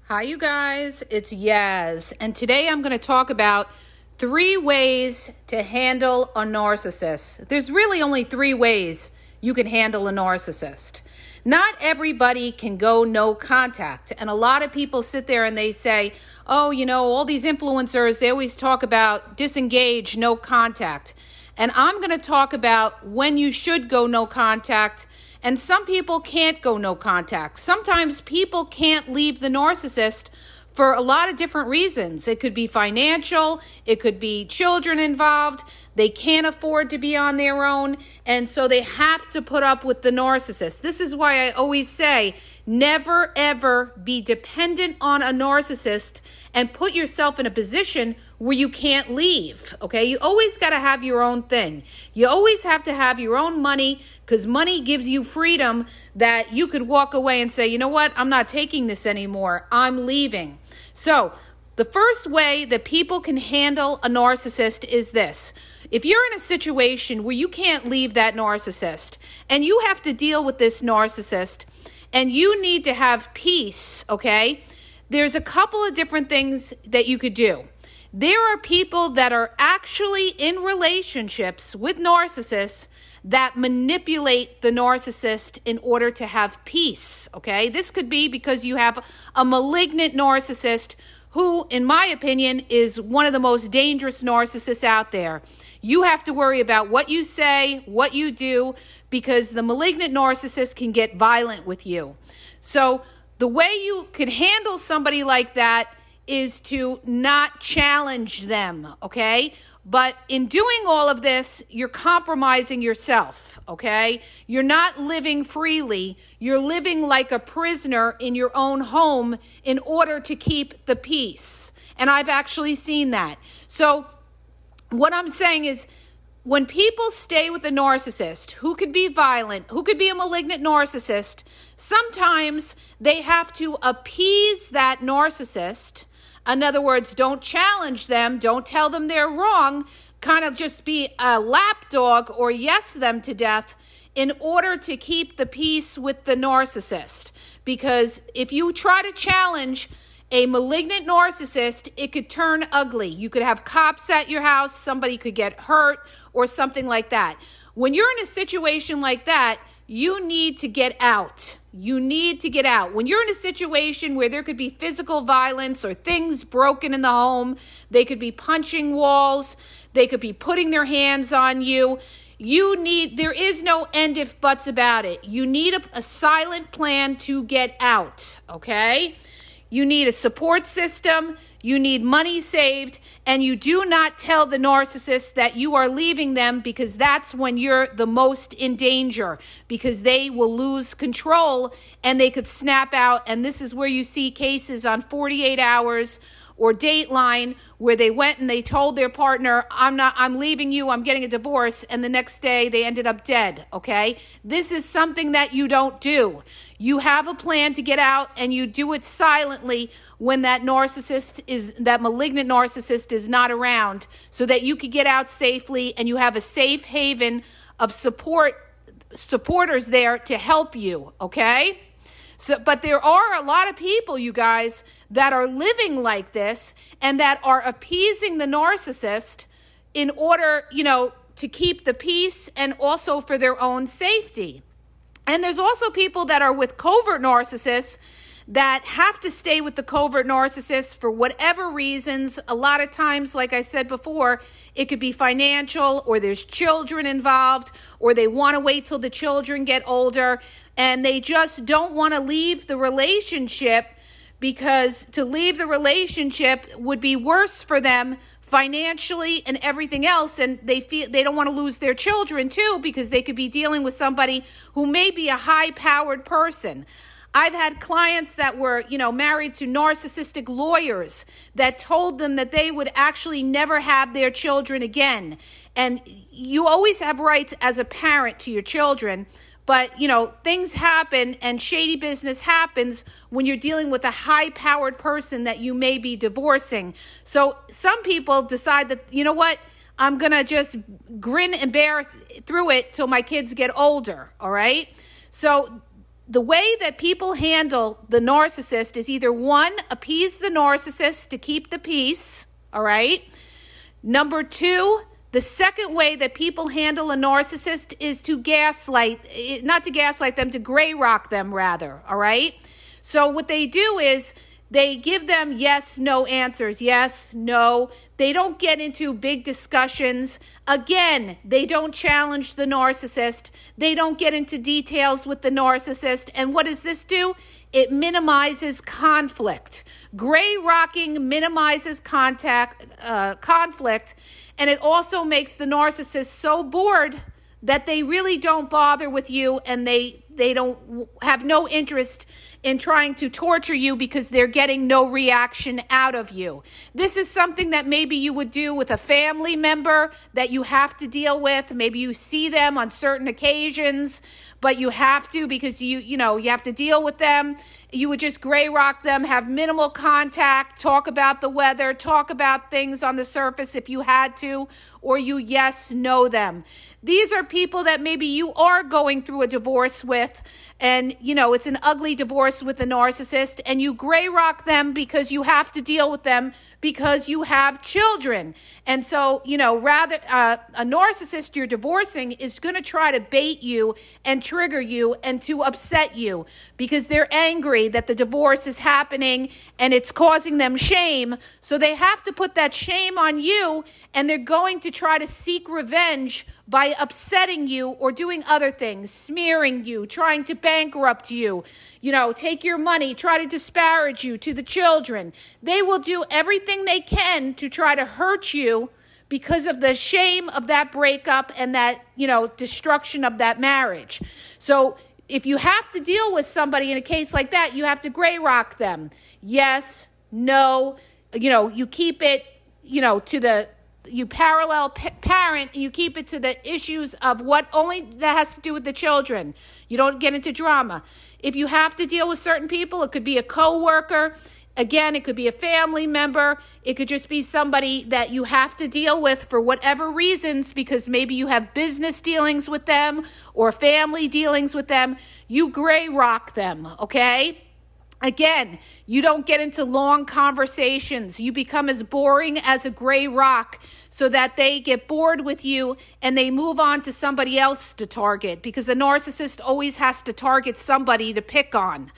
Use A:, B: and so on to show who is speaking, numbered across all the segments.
A: Hi, you guys. It's Yaz, and today I'm going to talk about 3 ways to handle a narcissist. There's really only 3 ways you can handle a narcissist. Not everybody can go no contact, and a lot of people sit there and they say, oh, all these influencers, they always talk about disengage, no contact. And I'm going to talk about when you should go no contact. And some people can't go no contact. Sometimes people can't leave the narcissist for a lot of different reasons. It could be financial. It could be children involved. They can't afford to be on their own. And so they have to put up with the narcissist. This is why I always say, never, ever be dependent on a narcissist and put yourself in a position where you can't leave, okay? You always got to have your own thing. You always have to have your own money, because money gives you freedom that you could walk away and say, you know what? I'm not taking this anymore. I'm leaving. So the first way that people can handle a narcissist is this. If you're in a situation where you can't leave that narcissist and you have to deal with this narcissist and you need to have peace, okay? There's a couple of different things that you could do. There are people that are actually in relationships with narcissists that manipulate the narcissist in order to have peace, okay? This could be because you have a malignant narcissist who, in my opinion, is one of the most dangerous narcissists out there. You have to worry about what you say, what you do, because the malignant narcissist can get violent with you. So the way you can handle somebody like that is to not challenge them, okay? But in doing all of this, you're compromising yourself, okay? You're not living freely. You're living like a prisoner in your own home in order to keep the peace. And I've actually seen that. So what I'm saying is, when people stay with a narcissist who could be violent, who could be a malignant narcissist, sometimes they have to appease that narcissist. In other words, don't challenge them, don't tell them they're wrong, kind of just be a lapdog or yes them to death in order to keep the peace with the narcissist. Because if you try to challenge a malignant narcissist, it could turn ugly. You could have cops at your house, somebody could get hurt, or something like that. When you're in a situation like that, you need to get out. You need to get out. When you're in a situation where there could be physical violence or things broken in the home, they could be punching walls, they could be putting their hands on you. There is no end if buts about it. You need a silent plan to get out, okay? You need a support system, you need money saved, and you do not tell the narcissist that you are leaving them, because that's when you're the most in danger, because they will lose control and they could snap out. And this is where you see cases on 48 Hours or Dateline where they went and they told their partner, I'm leaving you, I'm getting a divorce, and the next day they ended up dead, okay? This is something that you don't do. You have a plan to get out, and you do it silently when that malignant narcissist is not around, so that you could get out safely and you have a safe haven of supporters there to help you, okay? So, but there are a lot of people, you guys, that are living like this and that are appeasing the narcissist in order, to keep the peace and also for their own safety. And there's also people that are with covert narcissists that have to stay with the covert narcissist for whatever reasons. A lot of times, like I said before, it could be financial, or there's children involved, or they want to wait till the children get older, and they just don't want to leave the relationship, because to leave the relationship would be worse for them financially and everything else, and they feel they don't want to lose their children too, because they could be dealing with somebody who may be a high-powered person. I've had clients that were, married to narcissistic lawyers that told them that they would actually never have their children again. And you always have rights as a parent to your children, but, things happen and shady business happens when you're dealing with a high-powered person that you may be divorcing. So some people decide that, I'm going to just grin and bear through it till my kids get older, all right? So the way that people handle the narcissist is either one, appease the narcissist to keep the peace, all right? Number two, the second way that people handle a narcissist is to not to gaslight them, to gray rock them rather, all right? So what they do is they give them yes, no answers. Yes, no. They don't get into big discussions. Again, they don't challenge the narcissist. They don't get into details with the narcissist. And what does this do? It minimizes conflict. Gray rocking minimizes conflict, and it also makes the narcissist so bored that they really don't bother with you, and they don't have no interest in trying to torture you because they're getting no reaction out of you. This is something that maybe you would do with a family member that you have to deal with. Maybe you see them on certain occasions, but you have to because you have to deal with them. You would just gray rock them, have minimal contact, talk about the weather, talk about things on the surface if you had to, or you yes, know them. These are people that maybe you are going through a divorce with, and it's an ugly divorce with a narcissist, and you gray rock them because you have to deal with them because you have children. And so, rather a narcissist you're divorcing is going to try to bait you and trigger you and to upset you because they're angry that the divorce is happening and it's causing them shame. So they have to put that shame on you, and they're going to try to seek revenge by upsetting you or doing other things, smearing you, trying to bankrupt you, take your money, try to disparage you to the children. They will do everything they can to try to hurt you because of the shame of that breakup and that, destruction of that marriage. So if you have to deal with somebody in a case like that, you have to gray rock them. Yes, no, you keep it, you parallel parent, and you keep it to the issues of what only that has to do with the children. You don't get into drama. If you have to deal with certain people, it could be a coworker. Again, it could be a family member. It could just be somebody that you have to deal with for whatever reasons, because maybe you have business dealings with them or family dealings with them. You gray rock them, okay? Again, you don't get into long conversations. You become as boring as a gray rock so that they get bored with you and they move on to somebody else to target, because a narcissist always has to target somebody to pick on.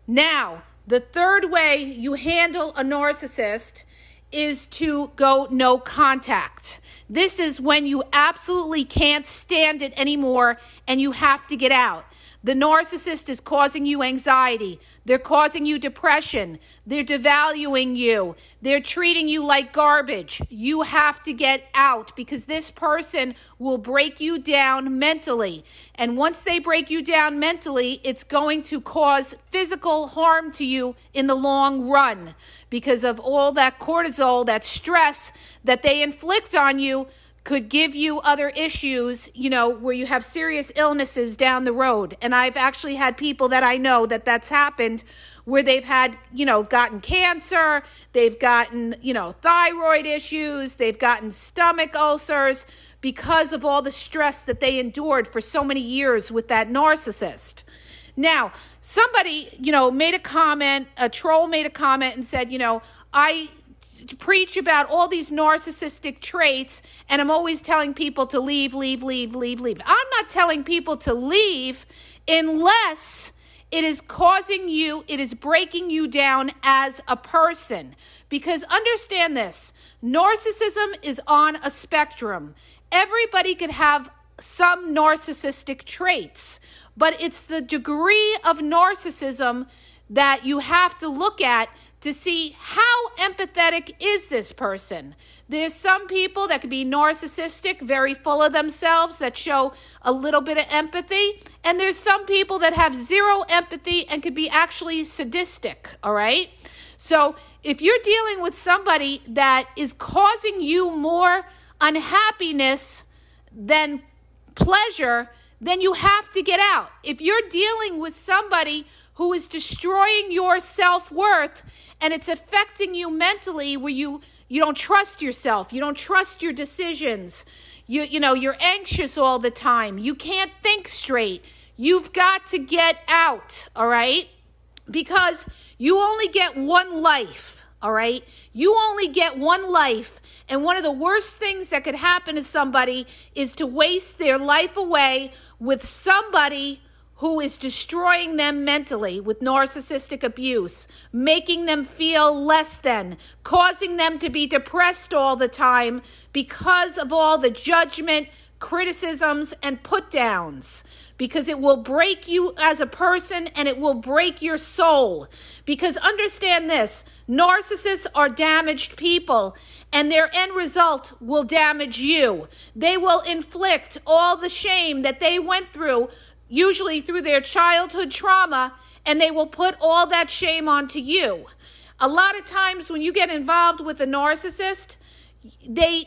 A: Now, the third way you handle a narcissist is to go no contact. This is when you absolutely can't stand it anymore and you have to get out. The narcissist is causing you anxiety. They're causing you depression. They're devaluing you. They're treating you like garbage. You have to get out, because this person will break you down mentally. And once they break you down mentally, it's going to cause physical harm to you in the long run because of all that cortisol, that stress that they inflict on you. Could give you other issues, where you have serious illnesses down the road. And I've actually had people that I know that's happened where they've had, gotten cancer, they've gotten, thyroid issues, they've gotten stomach ulcers because of all the stress that they endured for so many years with that narcissist. Now, somebody, made a comment, a troll made a comment and said, I preach about all these narcissistic traits, and I'm always telling people to leave. I'm not telling people to leave unless it is breaking you down as a person. Because understand this, narcissism is on a spectrum. Everybody could have some narcissistic traits, but it's the degree of narcissism that you have to look at to see how empathetic is this person. There's some people that could be narcissistic, very full of themselves, that show a little bit of empathy. And there's some people that have zero empathy and could be actually sadistic, all right? So if you're dealing with somebody that is causing you more unhappiness than pleasure, then you have to get out. If you're dealing with somebody who is destroying your self-worth and it's affecting you mentally, where you don't trust yourself, you don't trust your decisions, you're anxious all the time, you can't think straight, You've got to get out, all right? Because you only get one life, all right? You only get one life. And one of the worst things that could happen to somebody is to waste their life away with somebody who is destroying them mentally with narcissistic abuse, making them feel less than, causing them to be depressed all the time because of all the judgment, criticisms, and put downs. Because it will break you as a person and it will break your soul. Because understand this, narcissists are damaged people and their end result will damage you. They will inflict all the shame that they went through, usually through their childhood trauma, and they will put all that shame onto you. A lot of times when you get involved with a narcissist, they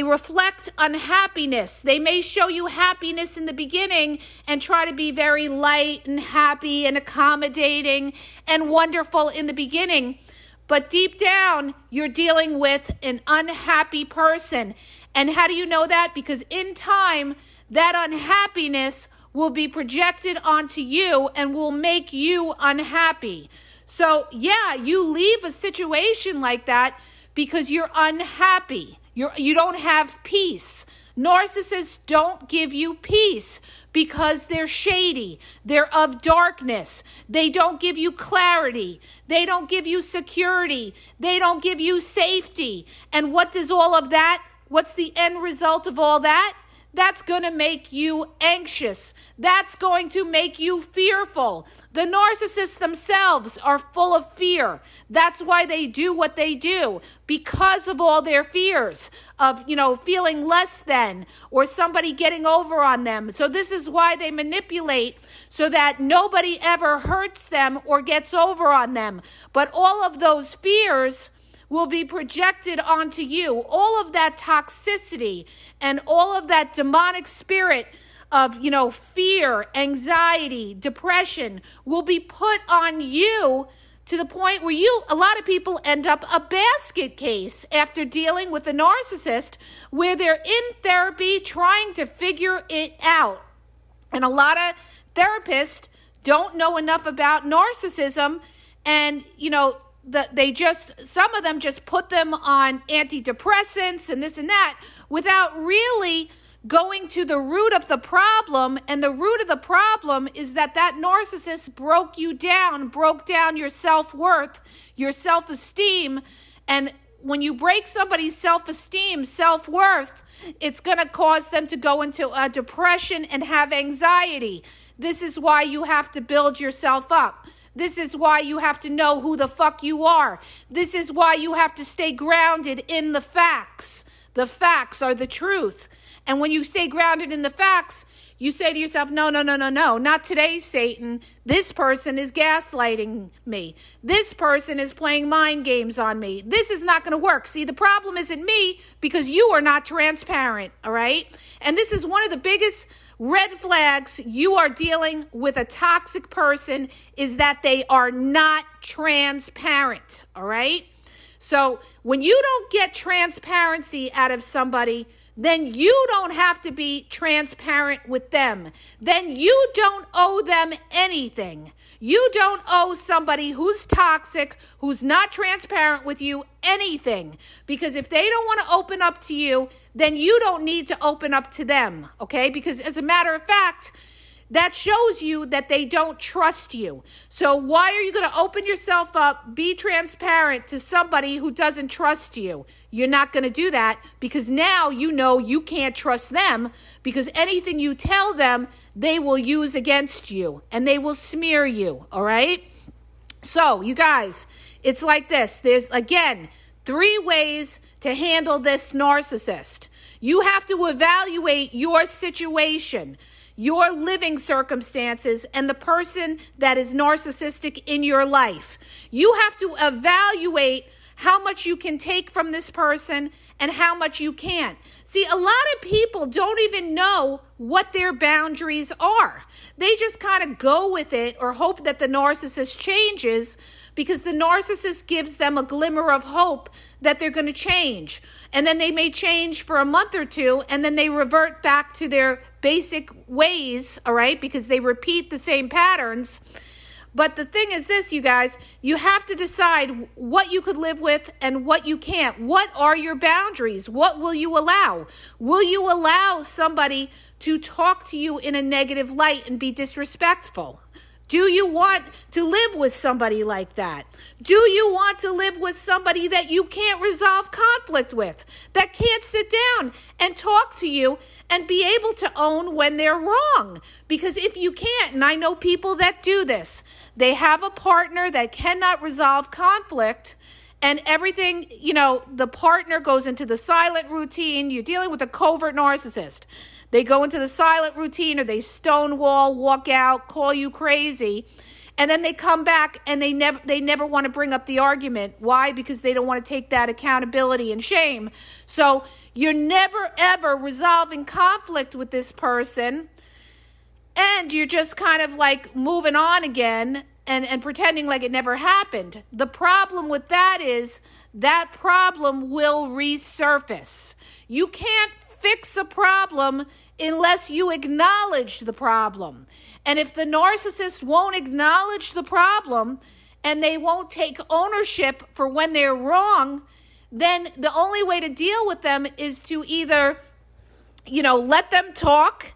A: reflect unhappiness. They may show you happiness in the beginning and try to be very light and happy and accommodating and wonderful in the beginning. But deep down, you're dealing with an unhappy person. And how do you know that? Because in time, that unhappiness will be projected onto you and will make you unhappy. So yeah, you leave a situation like that because you're unhappy. You don't have peace. Narcissists don't give you peace because they're shady. They're of darkness. They don't give you clarity. They don't give you security. They don't give you safety. And what does all of that? What's the end result of all that? That's going to make you anxious. That's going to make you fearful. The narcissists themselves are full of fear. That's why they do what they do, because of all their fears of, feeling less than or somebody getting over on them. So this is why they manipulate so that nobody ever hurts them or gets over on them. But all of those fears will be projected onto you. All of that toxicity and all of that demonic spirit of, fear, anxiety, depression will be put on you to the point where a lot of people end up a basket case after dealing with a narcissist where they're in therapy trying to figure it out. And a lot of therapists don't know enough about narcissism and, some of them just put them on antidepressants and this and that without really going to the root of the problem. And the root of the problem is that narcissist broke down your self-worth, your self-esteem. And when you break somebody's self-esteem, self-worth, it's going to cause them to go into a depression and have anxiety. This is why you have to build yourself up. This is why you have to know who the fuck you are. This is why you have to stay grounded in the facts. The facts are the truth. And when you stay grounded in the facts, you say to yourself, no, not today, Satan. This person is gaslighting me. This person is playing mind games on me. This is not going to work. See, the problem isn't me because you are not transparent, all right? And this is one of the biggest red flags you are dealing with a toxic person is that they are not transparent, all right? So when you don't get transparency out of somebody, then you don't have to be transparent with them. Then you don't owe them anything. You don't owe somebody who's toxic, who's not transparent with you, anything. Because if they don't want to open up to you, then you don't need to open up to them, okay? Because as a matter of fact, that shows you that they don't trust you. So why are you going to open yourself up, be transparent to somebody who doesn't trust you? You're not going to do that because now you know you can't trust them because anything you tell them, they will use against you and they will smear you, all right? So you guys, it's like this. There's, again, 3 ways to handle this narcissist. You have to evaluate your situation, your living circumstances, and the person that is narcissistic in your life. You have to evaluate how much you can take from this person and how much you can't. See, a lot of people don't even know what their boundaries are. They just kind of go with it or hope that the narcissist changes because the narcissist gives them a glimmer of hope that they're going to change. And then they may change for a month or two, and then they revert back to their basic ways, all right, because they repeat the same patterns. But the thing is this, you guys, you have to decide what you could live with and what you can't. What are your boundaries? What will you allow? Will you allow somebody to talk to you in a negative light and be disrespectful? Do you want to live with somebody like that? Do you want to live with somebody that you can't resolve conflict with, that can't sit down and talk to you and be able to own when they're wrong? Because if you can't, and I know people that do this, they have a partner that cannot resolve conflict, and everything, the partner goes into the silent routine. You're dealing with a covert narcissist. They go into the silent routine, or they stonewall, walk out, call you crazy, and then they come back and they never want to bring up the argument. Why? Because they don't want to take that accountability and shame. So you're never ever resolving conflict with this person, and you're just kind of like moving on again and pretending like it never happened. The problem with that is that problem will resurface. You can't fix a problem unless you acknowledge the problem. And if the narcissist won't acknowledge the problem and they won't take ownership for when they're wrong, then the only way to deal with them is to either, let them talk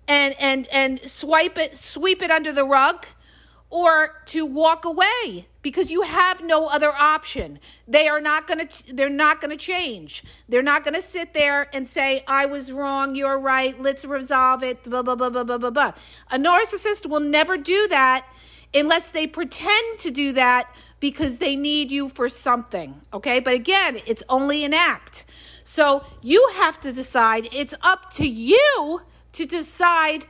A: and sweep it under the rug, or to walk away, because you have no other option. They're not going to change. They're not going to sit there and say, I was wrong, you're right, let's resolve it, blah, blah, blah, blah, blah, blah, blah. A narcissist will never do that unless they pretend to do that because they need you for something, okay? But again, it's only an act. So you have to decide. It's up to you to decide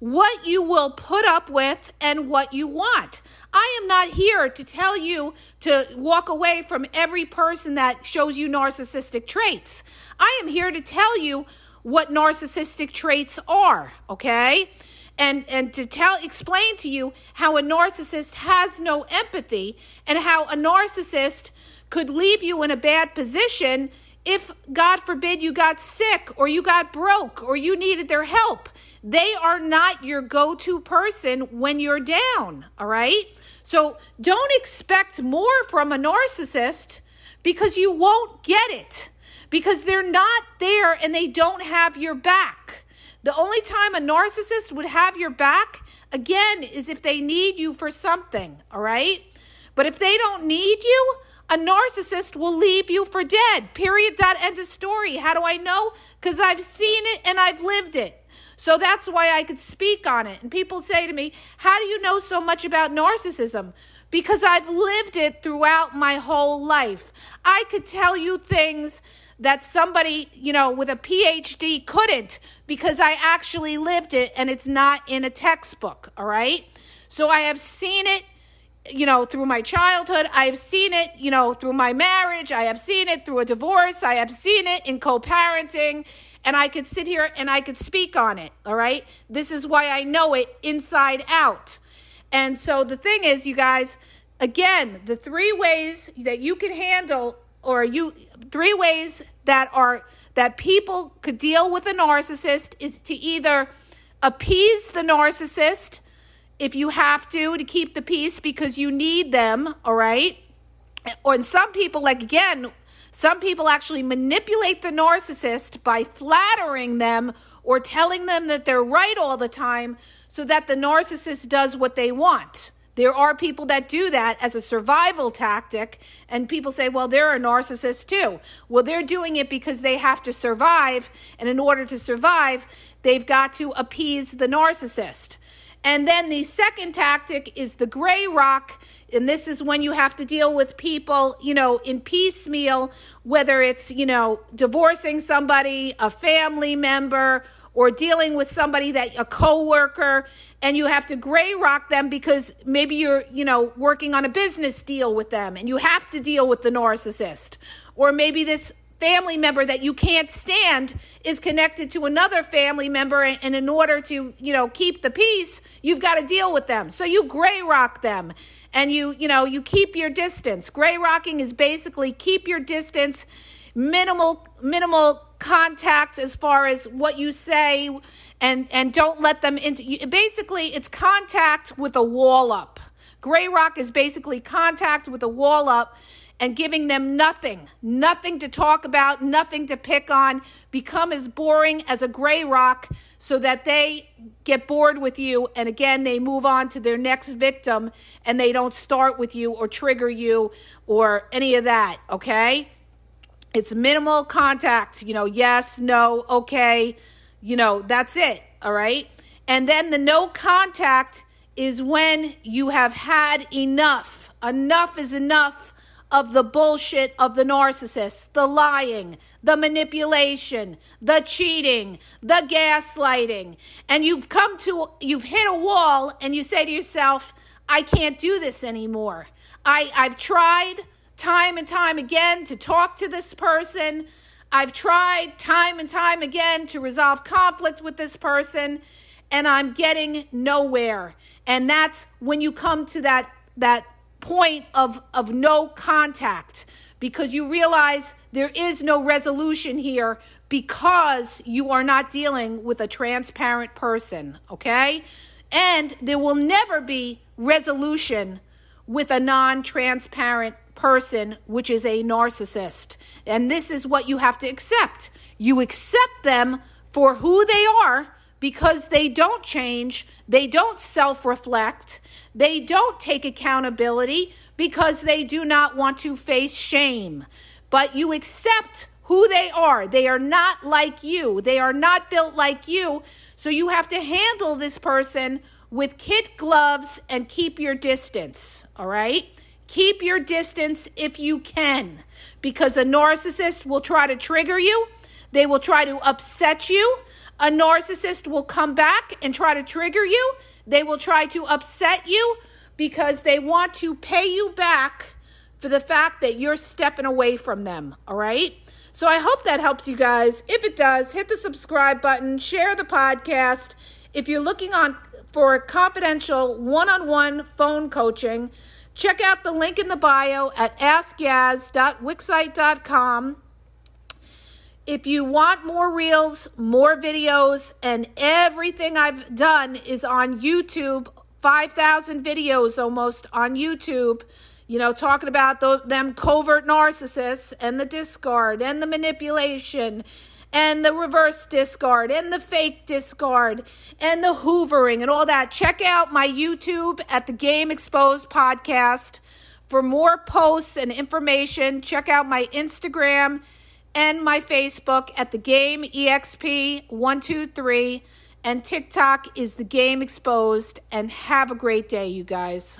A: what you will put up with and what you want. I am not here to tell you to walk away from every person that shows you narcissistic traits. I am here to tell you what narcissistic traits are, okay? And to explain to you how a narcissist has no empathy, and how a narcissist could leave you in a bad position if, God forbid, you got sick or you got broke or you needed their help. They are not your go-to person when you're down, all right? So don't expect more from a narcissist, because you won't get it, because they're not there and they don't have your back. The only time a narcissist would have your back, again, is if they need you for something, all right? But if they don't need you, a narcissist will leave you for dead. Period. End of story. How do I know? Because I've seen it and I've lived it. So that's why I could speak on it. And people say to me, how do you know so much about narcissism? Because I've lived it throughout my whole life. I could tell you things that somebody, with a PhD couldn't, because I actually lived it and it's not in a textbook, all right? So I have seen it, through my childhood. I have seen it, through my marriage. I have seen it through a divorce. I have seen it in co-parenting. And I could sit here and I could speak on it, all right? This is why I know it inside out. And so the thing is, you guys, again, the 3 ways that you can handle, or 3 ways that people could deal with a narcissist, is to either appease the narcissist, if you have to keep the peace because you need them, all right? Or some people, some people actually manipulate the narcissist by flattering them or telling them that they're right all the time so that the narcissist does what they want. There are people that do that as a survival tactic, and people say, well, they're a narcissist too. Well, they're doing it because they have to survive, and in order to survive, they've got to appease the narcissist. And then the second tactic is the gray rock, and this is when you have to deal with people, in piecemeal, whether it's, divorcing somebody, a family member, or dealing with somebody a coworker, and you have to gray rock them because maybe you're, working on a business deal with them and you have to deal with the narcissist. Or maybe this family member that you can't stand is connected to another family member, and in order to, keep the peace, you've got to deal with them. So you gray rock them, and you keep your distance. Gray rocking is basically keep your distance, minimal contact as far as what you say, and don't let them into. Basically, it's contact with a wall up. Gray rock is basically contact with a wall up, and giving them nothing to talk about, nothing to pick on. Become as boring as a gray rock so that they get bored with you. And again, they move on to their next victim, and they don't start with you or trigger you or any of that, okay? It's minimal contact, yes, no, okay, that's it, all right? And then the no contact is when you have had enough. Enough is enough of the bullshit of the narcissist, the lying, the manipulation, the cheating, the gaslighting. And you've hit a wall, and you say to yourself, I can't do this anymore. I've tried time and time again to talk to this person. I've tried time and time again to resolve conflict with this person, and I'm getting nowhere. And that's when you come to that point of no contact, because you realize there is no resolution here because you are not dealing with a transparent person, okay? And there will never be resolution with a non-transparent person, which is a narcissist. And this is what you have to accept. You accept them for who they are, because they don't change, they don't self-reflect, they don't take accountability, because they do not want to face shame. But you accept who they are. They are not like you. They are not built like you. So you have to handle this person with kid gloves and keep your distance, all right? Keep your distance if you can, because a narcissist will try to trigger you. They will try to upset you. A narcissist will come back and try to trigger you. They will try to upset you because they want to pay you back for the fact that you're stepping away from them, all right? So I hope that helps you guys. If it does, hit the subscribe button, share the podcast. If you're looking for confidential one-on-one phone coaching, check out the link in the bio at askyaz.wixsite.com. If you want more reels, more videos, and everything I've done is on YouTube, 5,000 videos almost on YouTube, talking about them covert narcissists and the discard and the manipulation and the reverse discard and the fake discard and the hoovering and all that. Check out my YouTube at the Game Exposed podcast for more posts and information. Check out my Instagram and my Facebook at the Game EXP123, and TikTok is the Game Exposed. And have a great day, you guys.